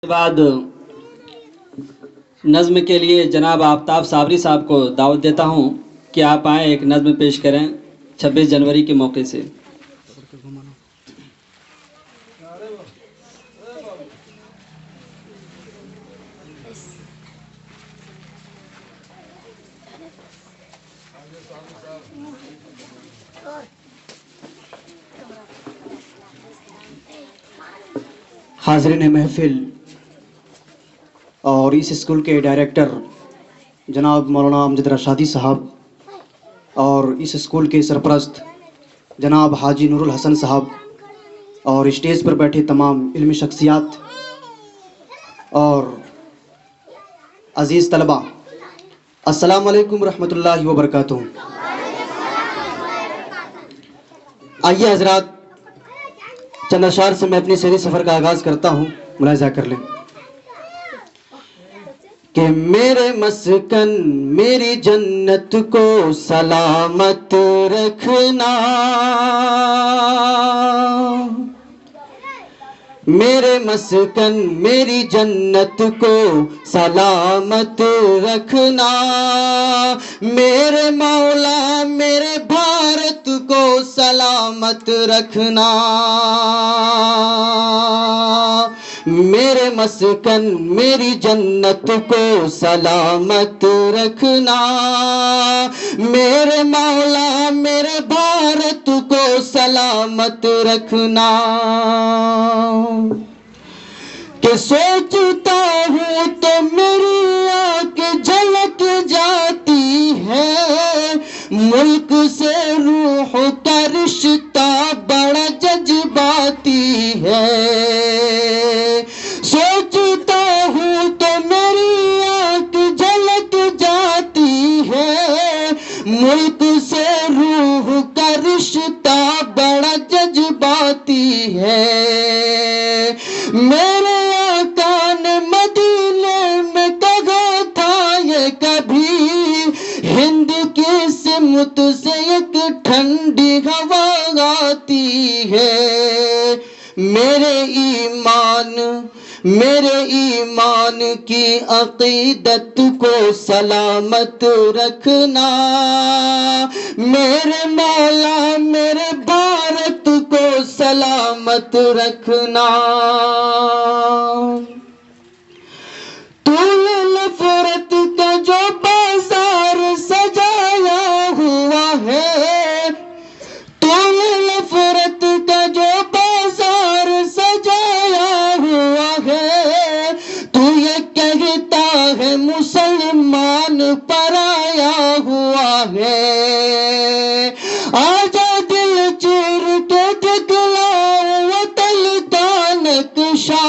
کے بعد نظم کے لیے جناب آفتاب صابری صاحب کو دعوت دیتا ہوں کہ آپ آئیں ایک نظم پیش کریں 26 جنوری کے موقع سے۔ حاضرین محفل اور اس اسکول کے ڈائریکٹر جناب مولانا امجد رشادی صاحب اور اس اسکول کے سرپرست جناب حاجی نور الحسن صاحب اور اسٹیج پر بیٹھے تمام علمی شخصیات اور عزیز طلبہ، السلام علیکم ورحمۃ اللہ وبرکاتہ۔ آئیے حضرات، چند اشعار سے میں اپنی سیری سفر کا آغاز کرتا ہوں، ملاحظہ کر لیں کہ میرے مسکن میری جنت کو سلامت رکھنا، میرے مسکن میری جنت کو سلامت رکھنا، میرے مولا میرے بھارت کو سلامت رکھنا، میرے مسکن میری جنت کو سلامت رکھنا، میرے مولا میرے بھارت کو سلامت رکھنا، کہ سوچتا ہوں تو میری آنکھ جھلک جاتی ہے، ملک سے روح کا رشتہ بڑا جذباتی ہے، سوچتا ہوں تو میری آنکھ جھلک جاتی ہے، ملک سے روح کا رشتہ بڑا جذباتی ہے، میرے آقا نے مدینے میں کہا تھا یہ کبھی، ہند کی سمت سے ایک ٹھنڈی ہوا آتی ہے، میرے ایمان کی عقیدت کو سلامت رکھنا، میرے مولا میرے بھارت کو سلامت رکھنا، طول نفرت کا جو بازار سجایا ہوا ہے، طول نفرت کا جو بازار سجایا ہوا ہے، تو یہ کہتا ہے مسلمان پرایا ہوا ہے، آجا دل چیر کے دکھلاؤ وطن کا نقشہ،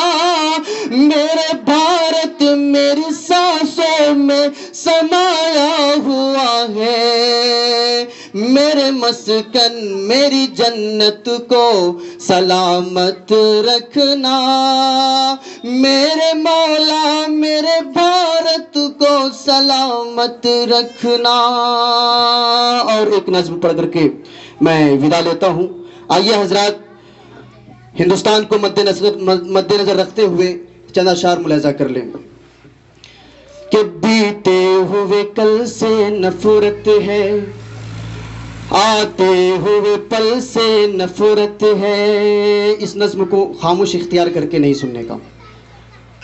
میرے بھارت میری سانسوں میں سمایا ہوا ہے، میرے مسکن میری جنت کو سلامت رکھنا، میرے مولا میرے بھارت کو سلامت رکھنا۔ اور ایک نظم پڑھ کر کے میں ودا لیتا ہوں۔ آئیے حضرات، ہندوستان کو مد نظر رکھتے ہوئے چند اشعار ملاحظہ کر لیں کہ بیتے ہوئے کل سے نفرت ہے، آتے ہوئے پل سے نفرت ہے۔ اس نظم کو خاموش اختیار کر کے نہیں سننے کا،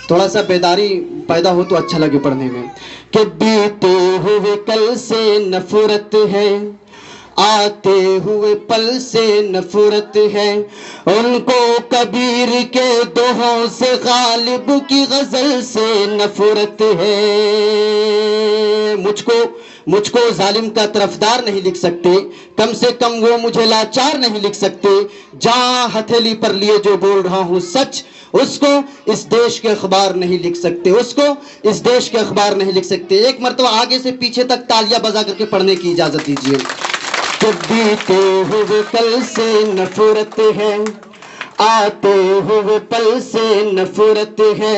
تھوڑا سا بیداری پیدا ہو تو اچھا لگے پڑھنے میں، کہ بیتے ہوئے کل سے نفرت ہے، آتے ہوئے پل سے نفرت ہے، ان کو کبیر کے دوہوں سے غالب کی غزل سے نفرت ہے، مجھ کو ظالم کا طرفدار نہیں لکھ سکتے، کم سے کم وہ مجھے لاچار نہیں لکھ سکتے، جہاں ہتھیلی پر لیے جو بول رہا ہوں سچ، اس کو اس دیش کے اخبار نہیں لکھ سکتے، اس کو اس دیش کے اخبار نہیں لکھ سکتے۔ ایک مرتبہ آگے سے پیچھے تک تالیاں بجا کر کے پڑھنے کی اجازت دیجیے۔ کہ بیتے ہوئے کل سے نفرت ہے، آتے ہوئے پل سے نفرت ہے،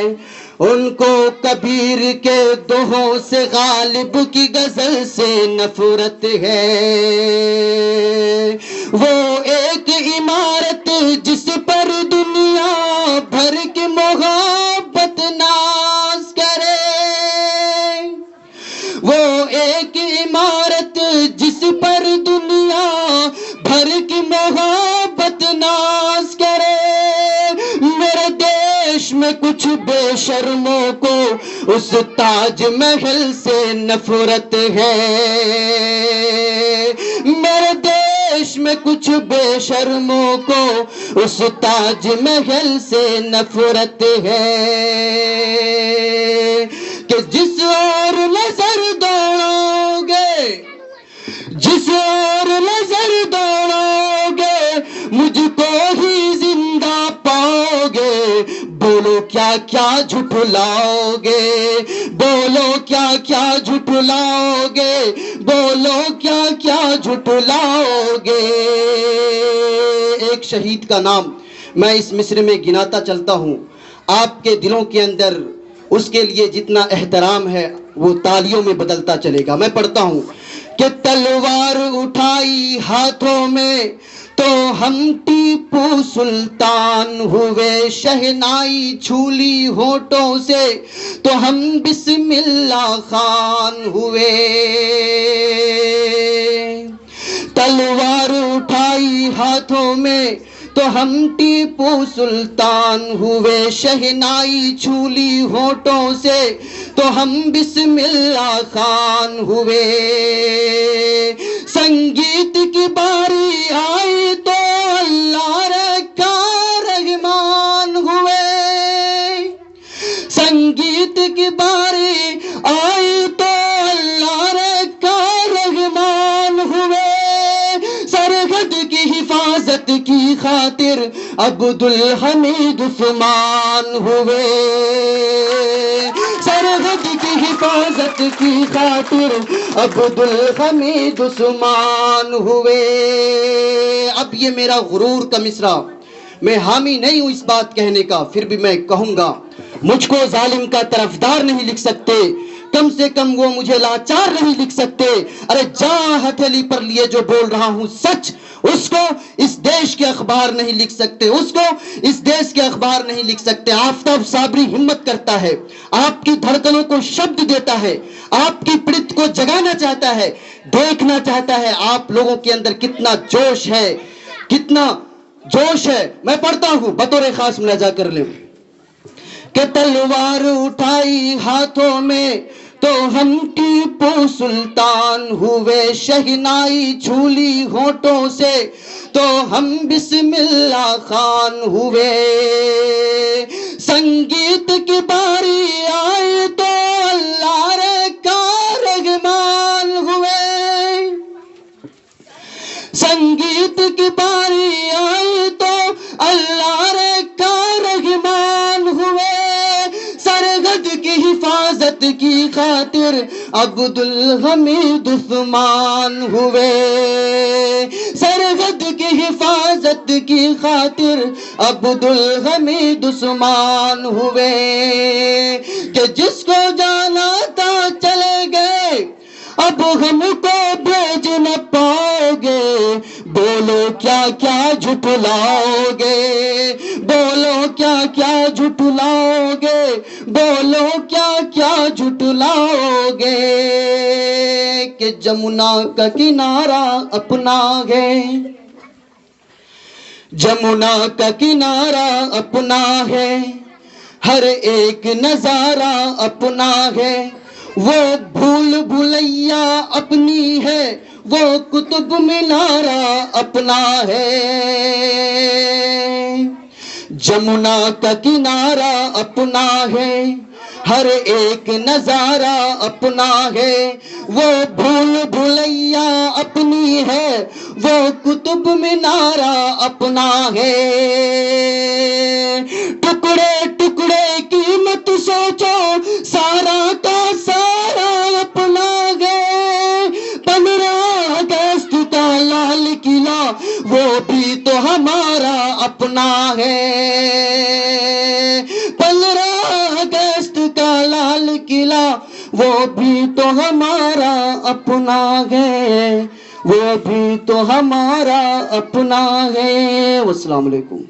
ان کو کبیر کے دوہوں سے غالب کی غزل سے نفرت ہے، وہ ایک عمارت جس پر دنیا بھر کی محبت جس پر دنیا بھر کی محبت ناز کرے، میرے دیش میں کچھ بے شرموں کو اس تاج محل سے نفرت ہے، میرے دیش میں کچھ بے شرموں کو اس تاج محل سے نفرت ہے، کہ جس اور نظر دوڑو گے، جس اور نظر دوڑو گے مجھ کو ہی زندہ پاؤ گے، بولو کیا کیا جھٹلاؤ گے، بولو کیا کیا جھٹلاؤ گے، بولو کیا کیا جھٹلاؤ گے۔ ایک شہید کا نام میں اس مصرع میں گناتا چلتا ہوں، آپ کے دلوں کے اندر اس کے لیے جتنا احترام ہے وہ تالیوں میں بدلتا چلے گا۔ میں پڑھتا ہوں کہ تلوار اٹھائی ہاتھوں میں تو ہم ٹیپو سلطان ہوئے، شہنائی چھولی ہونٹوں سے تو ہم بسم اللہ خان ہوئے، تلوار اٹھائی ہاتھوں میں تو ہم ٹیپو سلطان ہوئے، شہنائی چھولی ہونٹوں سے تو ہم بسم اللہ خان ہوئے، سنگیت کی باری آئی تو اللہ کا رحمان ہوئے، سنگیت کی باری آئی تو اللہ کا رحمان ہوئے، سرحد کی حفاظت کی خاطر عبد الحمید عثمان ہوئے، سرحد کی حفاظت کی خاطر عبد الحمید عثمان ہوئے۔ اب یہ میرا غرور کا مصرع، میں حامی نہیں ہوں اس بات کہنے کا، پھر بھی میں کہوں گا، مجھ کو ظالم کا طرفدار نہیں لکھ سکتے، کم سے کم وہ مجھے لاچار نہیں لکھ سکتے، ارے جہاں ہتھیلی پر لیے جو بول رہا ہوں سچ، اس کو اس دیش کے اخبار نہیں لکھ سکتے، اس کو اس دیش کے اخبار نہیں لکھ سکتے۔ آفتاب صابری ہمت کرتا ہے، آپ کی دھڑکنوں کو شبد دیتا ہے، آپ کی پڑت کو جگانا چاہتا ہے، دیکھنا چاہتا ہے آپ لوگوں کے اندر کتنا جوش ہے، کتنا جوش ہے۔ میں پڑھتا ہوں بطور خاص ملاحظہ کر لیں کہ تلوار اٹھائی ہاتھوں میں تو ہم ٹیپو سلطان ہوئے، شہنائی چھولی ہونٹوں سے تو ہم بسم اللہ خان ہوئے، سنگیت کی باری آئی تو اللہ کا رحمان ہوئے، سنگیت کی باری آئی تو اللہ کا رحمان ہوئے، سرحد کی حفاظت کی خاطر عبد الحمید عثمان ہوئے، سرحد کی حفاظت کی خاطر عبد الحمید عثمان ہوئے، کہ جس کو جانا تھا چلے گئے اب ہم کو بھیج نہ پاؤ گے، بولو کیا کیا جھٹلاؤ گے، بولو کیا کیا جھٹلاؤ گے، بولو کیا کیا جھٹلاؤ گے، کہ جمنا کا کنارہ اپنا ہے، جمنا کا کنارہ اپنا ہے، ہر ایک نظارہ اپنا ہے، وہ بھول بھلیا اپنی ہے، وہ قطب مینارہ اپنا ہے، جمنا کا کنارہ اپنا ہے، ہر ایک نظارہ اپنا ہے، وہ بھول بھلیا اپنی ہے، وہ قطب مینارہ اپنا ہے، ٹکڑے ٹکڑے کی مت سوچو، سارا کا سارا اپنا ہے، 15 اگست کا لال قلعہ وہ بھی تو ہمارا اپنا ہے، 15 اگست کا لال قلعہ وہ بھی تو ہمارا اپنا ہے، وہ بھی تو ہمارا اپنا ہے۔ والسلام علیکم۔